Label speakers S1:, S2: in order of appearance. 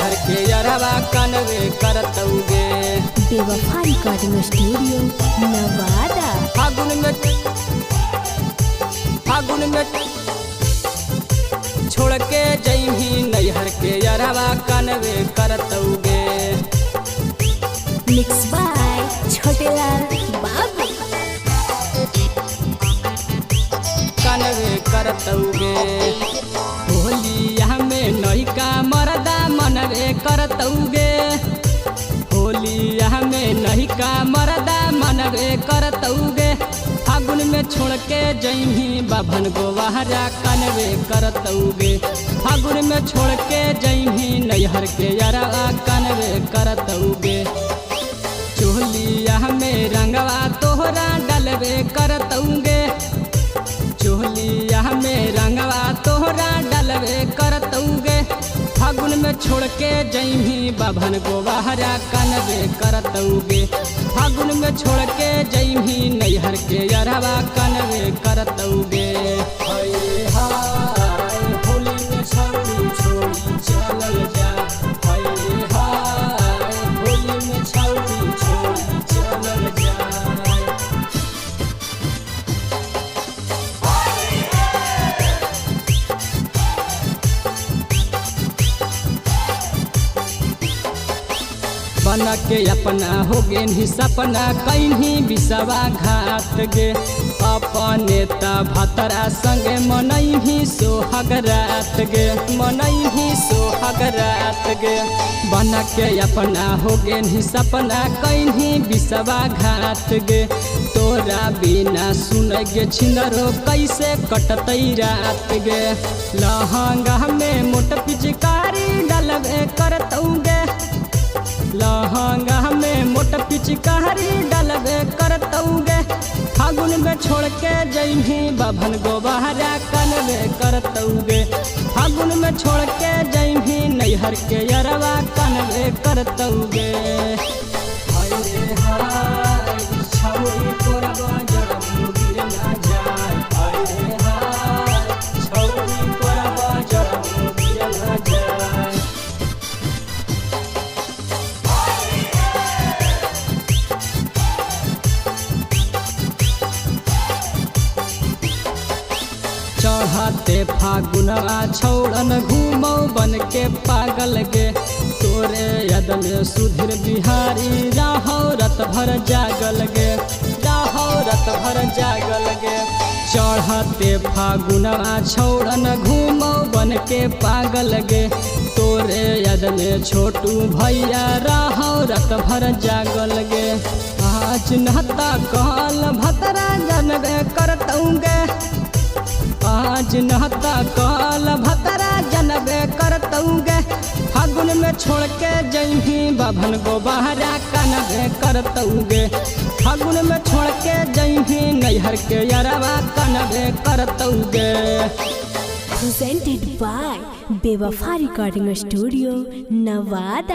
S1: नैहर के अरवा कनवे करतौगे।
S2: बेवफा रिकॉर्डिंग स्टूडियो नवादा।
S1: फागुन में छोड़ के जइही नैहर के अरवा कनवे करतौगे।
S2: मिक्स बाय छोटेलाल बाबू।
S1: कनवे करतौगे। होलिया में नैका मरदा मनवे करतौगे। होलिया में नैका मरदा मनवे करतौगे। फागुन में छोड़ के जइही बाभन गोवाहरा कनवे करतौगे। फागुन में छोड़ के जइही नैहर के अरवा कनवे करतौगे। चोलिया में रंगवा तोहरा डलवे करतौगे। चोलिया में रंगवा तोहरा डलवे करतौगे। फागुन में छोड़ के जइही बाभन गोवाहरा कनवे करतौगे। फागुन में छोड़ के जइही नैहर के अरवा कनवे करतौगे। हाय हाय होली में छौरी छोड़ी चलल जा। हाय हाय होली में छौरी छोड़ी चलल जा। बना के अपना हो गे ही सपना कहीं बिसवा घाट गे। अपने ता भतरा संगे मनही सोहाग रात गे। मनही सोहाग रात गे। बना के अपना हो गे ही सपना कहीं बिसवा घाट गे। तोरा बिना सुन गे छिंदरो कैसे कटतई रात गे। लहंगा में मोट पिचकारी डलवे करतौगे। लहंगा में मोट पिचकारी डलवे करतौगे। फागुन में छोड़ के जइही बाभन गोवाहरा कनवे करतौगे। फागुन में छोड़ के जइही नैहर के अरवा कनवे करतौगे। हाय रे हाय छौरी कोरबा जरम गिर ना जाए। हाय रे हाय छौरी कोरबा जरम गिर ना जाए। चढ़ाते फागुनवा छौड़न घूमौ बन के पागल गे। तोरे यद में सुधीर बिहारी राहो रत भर जागल गे। राहो रत भर जागल गे। चढ़ाते फागुनवा छौड़न घूमौ बन के पागल गे। तोरे यद में छोटू भैया राहो रत भर जागल गे। आज नहता कहल भतरा जनबे करतौगे। आज नहता काल भतरा जनबे करतौगे। फागुन में छोड़ के जइही बाभन गोवाहरा कनवे करतौगे। फागुन में छोड़ के जइही नैहर के अरवा कनवे करतौगे।
S2: प्रेजेंटेड बाय बेवफा रिकॉर्डिंग स्टूडियो नवादा।